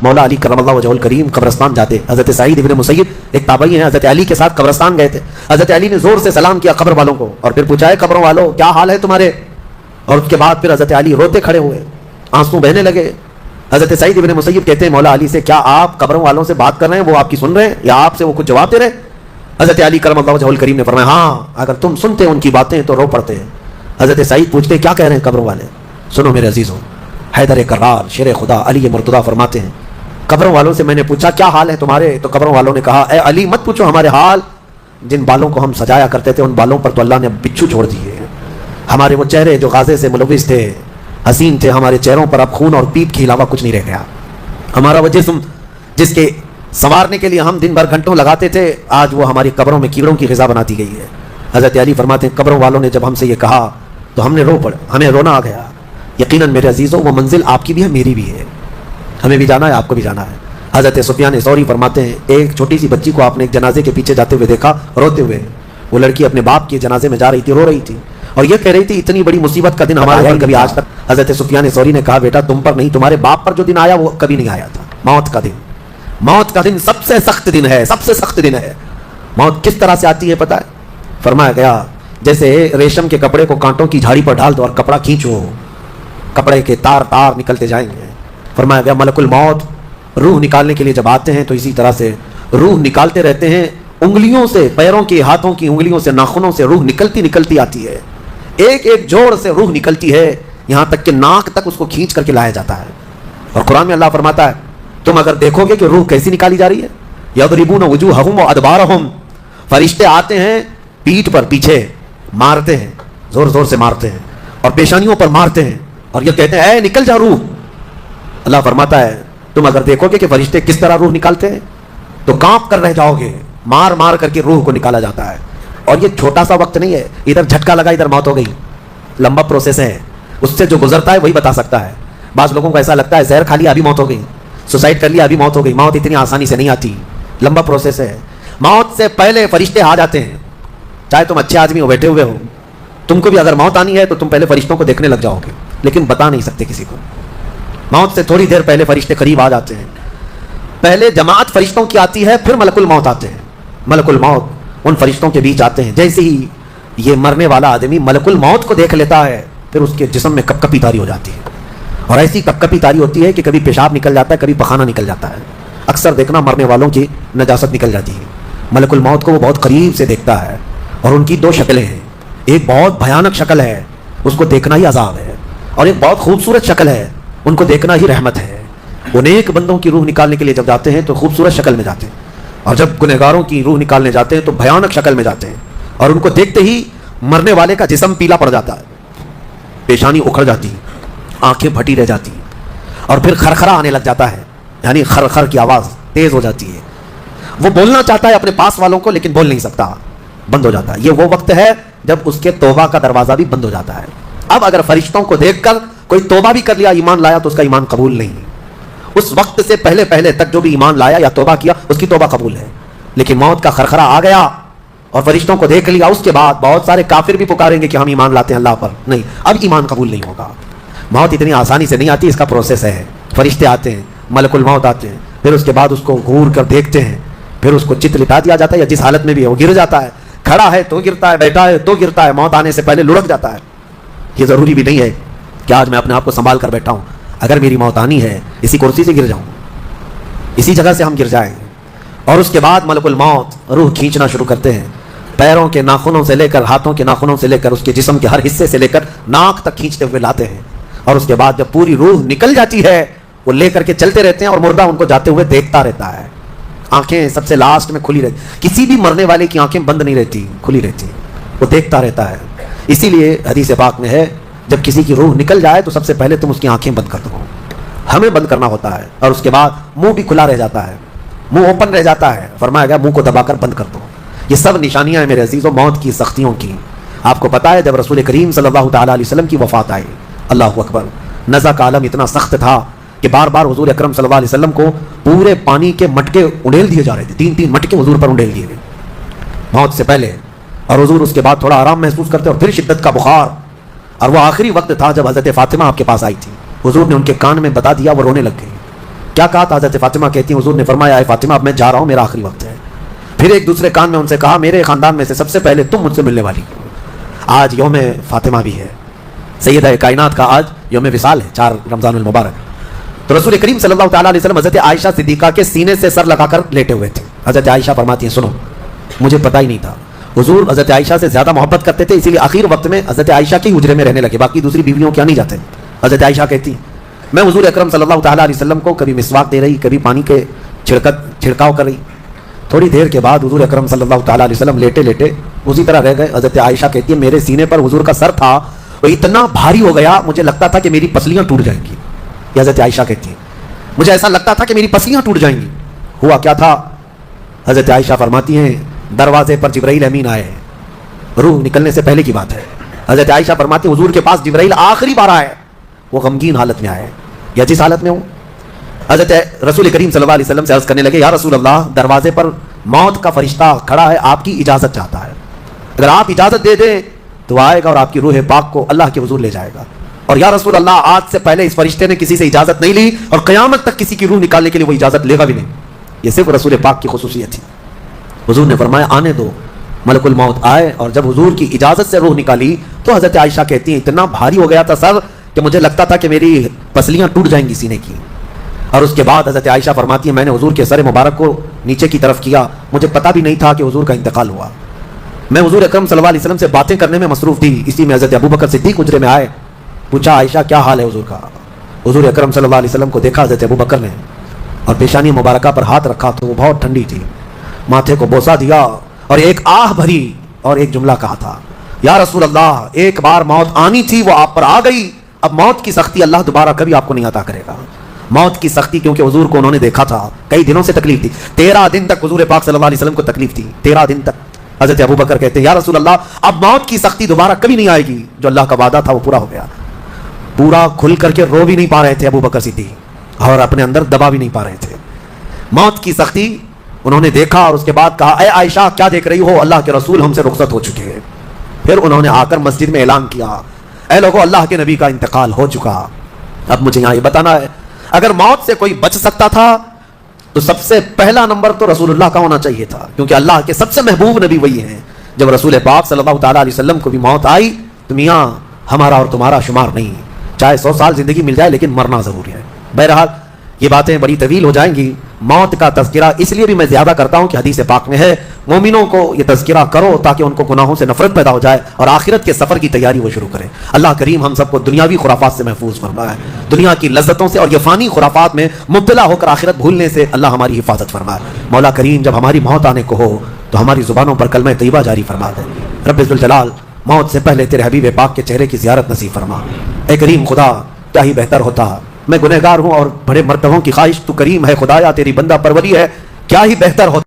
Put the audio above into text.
مولا علی کرم اللہ وجہہ الکریم قبرستان جاتے. حضرت سعید ابن مسیب ایک تابعی ہیں, حضرت علی کے ساتھ قبرستان گئے تھے. حضرت علی نے زور سے سلام کیا قبر والوں کو اور پھر پوچھا ہے قبروں والوں کیا حال ہے تمہارے. اور اس کے بعد پھر حضرت علی روتے کھڑے ہوئے, آنسو بہنے لگے. حضرت سعید ابن مسیب کہتے ہیں مولا علی سے کیا آپ قبروں والوں سے بات کر رہے ہیں, وہ آپ کی سن رہے ہیں یا آپ سے وہ کچھ جواب دے رہے ہیں؟ حضرت علی کرم اللہ وجہہ الکریم نے فرمایا ہاں اگر تم سنتے ان کی باتیں تو رو پڑتے ہیں. حضرت سعید پوچھتے کیا کہہ رہے ہیں قبروں والے. سنو میرے عزیزوں, حیدر کرار شیر خدا علی مرتضیٰ فرماتے ہیں قبروں والوں سے میں نے پوچھا کیا حال ہے تمہارے, تو قبروں والوں نے کہا اے علی مت پوچھو ہمارے حال, جن بالوں کو ہم سجایا کرتے تھے ان بالوں پر تو اللہ نے بچھو چھوڑ دیے. ہمارے وہ چہرے جو غازے سے ملوث تھے, حسین تھے, ہمارے چہروں پر اب خون اور پیپ کے علاوہ کچھ نہیں رہ گیا. ہمارا وہ جسم جس کے سنوارنے کے لیے ہم دن بھر گھنٹوں لگاتے تھے, آج وہ ہماری قبروں میں کیڑوں کی غذا بنا دی گئی ہے. حضرت علی فرماتے ہیں قبروں والوں نے جب ہم سے یہ کہا تو ہم نے رو پڑا, ہمیں رونا آ گیا. یقیناً میرے عزیزوں وہ منزل آپ کی بھی ہے میری بھی ہے, ہمیں بھی جانا ہے آپ کو بھی جانا ہے. حضرت سفیان ثوری فرماتے ہیں ایک چھوٹی سی بچی کو آپ نے ایک جنازے کے پیچھے جاتے ہوئے دیکھا روتے ہوئے. وہ لڑکی اپنے باپ کے جنازے میں جا رہی تھی, رو رہی تھی اور یہ کہہ رہی تھی اتنی بڑی مصیبت کا دن ہمارے پر کبھی آج تک. حضرت سفیان ثوری نے کہا بیٹا تم پر نہیں تمہارے باپ پر جو دن آیا وہ کبھی نہیں آیا تھا. موت کا دن, موت کا دن سب سے سخت دن ہے, سب سے سخت دن ہے. موت کس طرح سے آتی ہے پتہ ہے؟ فرمایا گیا جیسے ریشم کے کپڑے کو کانٹوں کی جھاڑی پر ڈال دو اور کپڑا کھینچو, کپڑے کے تار تار نکلتے جائیں گے. فرمایا گیا ملک الموت روح نکالنے کے لیے جب آتے ہیں تو اسی طرح سے روح نکالتے رہتے ہیں, انگلیوں سے, پیروں کی, ہاتھوں کی انگلیوں سے, ناخنوں سے روح نکلتی نکلتی آتی ہے. ایک ایک جوڑ سے روح نکلتی ہے یہاں تک کہ ناک تک اس کو کھینچ کر کے لایا جاتا ہے. اور قرآن میں اللہ فرماتا ہے تم اگر دیکھو گے کہ روح کیسی نکالی جا رہی ہے, یضربون وجوہہم وادبارہم, فرشتے آتے ہیں پیٹھ پر پیچھے مارتے ہیں, زور زور سے مارتے ہیں اور پیشانیوں پر مارتے ہیں اور یہ کہتے ہیں اے نکل جا روح. اللہ فرماتا ہے تم اگر دیکھو گے کہ فرشتے کس طرح روح نکالتے ہیں تو کانپ کر رہ جاؤ گے, مار مار کر کے روح کو نکالا جاتا ہے. اور یہ چھوٹا سا وقت نہیں ہے, ادھر جھٹکا لگا ادھر موت ہو گئی, لمبا پروسیس ہے. اس سے جو گزرتا ہے وہی بتا سکتا ہے. بعض لوگوں کو ایسا لگتا ہے زہر کھا لیا ابھی موت ہو گئی, سوسائڈ کر لیا ابھی موت ہو گئی. موت اتنی آسانی سے نہیں آتی, لمبا پروسیس ہے. موت سے پہلے فرشتے آ جاتے ہیں, چاہے تم اچھے آدمی ہو بیٹھے ہوئے ہو, تم کو بھی اگر موت آنی ہے تو تم پہلے فرشتوں کو دیکھنے لگ جاؤ گے, لیکن بتا نہیں سکتے کسی کو. موت سے تھوڑی دیر پہلے فرشتے قریب آ جاتے ہیں. پہلے جماعت فرشتوں کی آتی ہے, پھر ملک الموت آتے ہیں. ملک الموت ان فرشتوں کے بیچ آتے ہیں. جیسے ہی یہ مرنے والا آدمی ملک الموت کو دیکھ لیتا ہے پھر اس کے جسم میں کپ کپی تاری ہو جاتی ہے, اور ایسی کپ کپی تاری ہوتی ہے کہ کبھی پیشاب نکل جاتا ہے, کبھی پخانہ نکل جاتا ہے. اکثر دیکھنا مرنے والوں کی نجاست نکل جاتی ہے. ملک الموت کو وہ بہت قریب سے دیکھتا ہے اور ان کی دو شکلیں ہیں, ایک بہت بھیانک شکل ہے اس کو دیکھنا ہی عذاب ہے, اور ایک بہت خوبصورت شکل ہے ان کو دیکھنا ہی رحمت ہے. وہ نیک بندوں کی روح نکالنے کے لیے جب جاتے ہیں تو خوبصورت شکل میں جاتے ہیں, اور جب گنہگاروں کی روح نکالنے جاتے ہیں تو بھیانک شکل میں جاتے ہیں. اور ان کو دیکھتے ہی مرنے والے کا جسم پیلا پڑ جاتا ہے, پیشانی اکھڑ جاتی, آنکھیں پھٹی رہ جاتی, اور پھر خرخرا آنے لگ جاتا ہے, یعنی خرخر کی آواز تیز ہو جاتی ہے. وہ بولنا چاہتا ہے اپنے پاس والوں کو لیکن بول نہیں سکتا, بند ہو جاتا ہے. یہ وہ وقت ہے جب اس کے توبہ کا دروازہ بھی بند ہو جاتا ہے. اب اگر فرشتوں کو دیکھ کر کوئی توبہ بھی کر لیا, ایمان لایا, تو اس کا ایمان قبول نہیں. اس وقت سے پہلے پہلے تک جو بھی ایمان لایا یا توبہ کیا اس کی توبہ قبول ہے. لیکن موت کا خرخرہ آ گیا اور فرشتوں کو دیکھ لیا, اس کے بعد بہت سارے کافر بھی پکاریں گے کہ ہم ایمان لاتے ہیں اللہ پر, نہیں, اب ایمان قبول نہیں ہوگا. موت اتنی آسانی سے نہیں آتی, اس کا پروسیس ہے. فرشتے آتے ہیں, ملک الموت آتے ہیں, پھر اس کے بعد اس کو گھور کر دیکھتے ہیں, پھر اس کو چت لٹا دیا جاتا ہے, یا جس حالت میں بھی ہے وہ گر جاتا ہے, کھڑا ہے تو گرتا ہے, بیٹھا ہے تو گرتا ہے, موت آنے سے پہلے لڑک جاتا ہے. یہ ضروری بھی نہیں ہے کہ آج میں اپنے آپ کو سنبھال کر بیٹھا ہوں, اگر میری موت آنی ہے اسی کرسی سے گر جاؤں, اسی جگہ سے ہم گر جائیں. اور اس کے بعد ملک الموت روح کھینچنا شروع کرتے ہیں, پیروں کے ناخنوں سے لے کر, ہاتھوں کے ناخنوں سے لے کر, اس کے جسم کے ہر حصے سے لے کر ناک تک کھینچتے ہوئے لاتے ہیں. اور اس کے بعد جب پوری روح نکل جاتی ہے وہ لے کر کے چلتے رہتے ہیں, اور مردہ ان کو جاتے ہوئے دیکھتا رہتا ہے. آنکھیں سب سے لاسٹ میں کھلی رہتی, کسی بھی مرنے والے کی آنکھیں بند نہیں رہتی, کھلی رہتی, وہ دیکھتا رہتا ہے. اسی لیے حدیث پاک میں ہے جب کسی کی روح نکل جائے تو سب سے پہلے تم اس کی آنکھیں بند کر دو, ہمیں بند کرنا ہوتا ہے, اور اس کے بعد منہ بھی کھلا رہ جاتا ہے, منہ اوپن رہ جاتا ہے. فرمایا گیا منہ کو دبا کر بند کر دو. یہ سب نشانیاں ہیں میرے عزیزوں موت کی سختیوں کی. آپ کو پتا ہے جب رسول کریم صلی اللہ تعالیٰ علیہ وسلم کی وفات آئی, اللہ اکبر, نزع کا عالم اتنا سخت تھا کہ بار بار حضور اکرم صلی اللہ علیہ وسلم کو پورے پانی کے مٹکے انڈیل دیے جا رہے تھے, 3 مٹکے حضور پر انڈیل دیے گئے موت سے پہلے. اور حضور اس کے بعد تھوڑا آرام محسوس کرتے اور پھر شدت کا بخار. اور وہ آخری وقت تھا جب حضرت فاطمہ آپ کے پاس آئی تھی, حضور نے ان کے کان میں بتا دیا, وہ رونے لگ گئی. کیا کہا تھا؟ حضرت فاطمہ کہتی ہیں حضور نے فرمایا اے فاطمہ اب میں جا رہا ہوں، میرا آخری وقت ہے۔ پھر ایک دوسرے کان میں ان سے کہا میرے خاندان میں سے سب سے پہلے تم مجھ سے ملنے والی۔ آج یوم فاطمہ بھی ہے، سیدہ کائنات کا آج یوم وصال ہے، 4 رمضان المبارک۔ تو رسول کریم صلی اللہ تعالیٰ علیہ وسلم حضرت عائشہ صدیقہ کے سینے سے سر لگا کر لیٹے ہوئے تھے۔ حضرت عائشہ فرماتی ہیں سنو مجھے پتہ ہی نہیں تھا، حضور حضرت عائشہ سے زیادہ محبت کرتے تھے، اسی لیے آخر وقت میں حضرت عائشہ کے حجرے میں رہنے لگے، باقی دوسری بیویوں کیا نہیں جاتے۔ حضرت عائشہ کہتی میں حضور اکرم صلی اللہ تعالیٰ علیہ وسلم کو کبھی مسواک دے رہی، کبھی پانی کے چھڑکاؤ کر رہی۔ تھوڑی دیر کے بعد حضور اکرم صلی اللہ تعالیٰ علیہ وسلم لیٹے لیٹے اسی طرح رہ گئے۔ حضرت عائشہ کہتی ہے میرے سینے پر حضور کا سر تھا، وہ اتنا بھاری ہو گیا مجھے لگتا تھا کہ میری پسلیاں ٹوٹ جائیں گی۔ یہ حضرت عائشہ کہتی ہے مجھے ایسا لگتا تھا کہ میری پسلیاں ٹوٹ جائیں گی۔ ہوا کیا تھا؟ حضرت عائشہ فرماتی ہیں دروازے پر جبرائیل امین آئے، روح نکلنے سے پہلے کی بات ہے۔ حضرت عائشہ فرماتی ہیں حضور کے پاس جبرائیل آخری بار آئے، وہ غمگین حالت میں آئے یا جس حالت میں ہوں۔ حضرت رسول کریم صلی اللہ علیہ وسلم سے عرض کرنے لگے یا رسول اللہ دروازے پر موت کا فرشتہ کھڑا ہے، آپ کی اجازت چاہتا ہے، اگر آپ اجازت دے دیں تو آئے گا اور آپ کی روح پاک کو اللہ کے حضور لے جائے گا۔ اور یا رسول اللہ آج سے پہلے اس فرشتے نے کسی سے اجازت نہیں لی اور قیامت تک کسی کی روح نکالنے کے لیے وہ اجازت لے گا بھی نہیں، یہ صرف رسول پاک کی خصوصیت تھی۔ حضور نے فرمایا آنے دو، ملک الموت آئے اور جب حضور کی اجازت سے روح نکالی تو حضرت عائشہ کہتی ہیں اتنا بھاری ہو گیا تھا سر کہ مجھے لگتا تھا کہ میری پسلیاں ٹوٹ جائیں گی سینے کی۔ اور اس کے بعد حضرت عائشہ فرماتی ہیں میں نے حضور کے سر مبارک کو نیچے کی طرف کیا، مجھے پتہ بھی نہیں تھا کہ حضور کا انتقال ہوا۔ میں حضور اکرم صلی اللہ علیہ وسلم سے باتیں کرنے میں مصروف تھی، اسی میں حضرت ابوبکر صدیق حجرے میں آئے، پوچھا عائشہ کیا حال ہے حضور کا؟ حضور اکرم صلی اللہ علیہ وسلم کو دیکھا حضرت ابوبکر نے اور پیشانی مبارکہ پر ہاتھ رکھا تو وہ بہت ٹھنڈی تھی، ماتھے کو بوسہ دیا اور ایک آہ بھری اور ایک جملہ کہا تھا یا رسول اللہ ایک بار موت آنی تھی وہ آپ پر آ گئی، اب موت کی سختی اللہ دوبارہ کبھی آپ کو نہیں عطا کرے گا۔ موت کی سختی کیونکہ حضور کو انہوں نے دیکھا تھا، کئی دنوں سے تکلیف تھی، 13 دن تک حضور پاک صلی اللہ علیہ وسلم کو تکلیف تھی، 13 دن تک۔ حضرت ابوبکر کہتے ہیں یا رسول اللہ اب موت کی سختی دوبارہ کبھی نہیں آئے گی، جو اللہ کا وعدہ تھا وہ پورا ہو گیا۔ پورا کھل کر کے رو بھی نہیں پا رہے تھے ابوبکر صدیق اور اپنے اندر دبا بھی نہیں پا رہے تھے۔ موت کی سختی انہوں نے دیکھا اور اس کے بعد کہا اے عائشہ کیا دیکھ رہی ہو، اللہ کے رسول ہم سے رخصت ہو چکے ہیں۔ پھر انہوں نے آ کر مسجد میں اعلان کیا اے لوگو اللہ کے نبی کا انتقال ہو چکا۔ اب مجھے یہاں یہ بتانا ہے اگر موت سے کوئی بچ سکتا تھا تو سب سے پہلا نمبر تو رسول اللہ کا ہونا چاہیے تھا، کیونکہ اللہ کے سب سے محبوب نبی وہی ہیں۔ جب رسول پاک صلی اللہ تعالیٰ علیہ وسلم کو بھی موت آئی تو میاں ہمارا اور تمہارا شمار نہیں، چاہے 100 سال زندگی مل جائے لیکن مرنا ضروری ہے۔ بہرحال یہ باتیں بڑی طویل ہو جائیں گی، موت کا تذکرہ اس لیے بھی میں زیادہ کرتا ہوں کہ حدیث پاک میں ہے مومنوں کو یہ تذکرہ کرو تاکہ ان کو گناہوں سے نفرت پیدا ہو جائے اور آخرت کے سفر کی تیاری وہ شروع کریں۔ اللہ کریم ہم سب کو دنیاوی خرافات سے محفوظ فرمائے، دنیا کی لذتوں سے اور یہ فانی خرافات میں مبتلا ہو کر آخرت بھولنے سے اللہ ہماری حفاظت فرمائے۔ مولا کریم جب ہماری موت آنے کو ہو تو ہماری زبانوں پر کلمہ طیبہ جاری فرما دے۔ رب ذوالجلال موت سے پہلے تیرے حبیب پاک کے چہرے کی زیارت نصیب فرما۔ اے کریم خدا کیا ہی بہتر ہوتا، میں گنہگار ہوں اور بڑے مرتبوں کی خواہش، تو کریم ہے خدایا تیری بندہ پروری ہے، کیا ہی بہتر ہوتا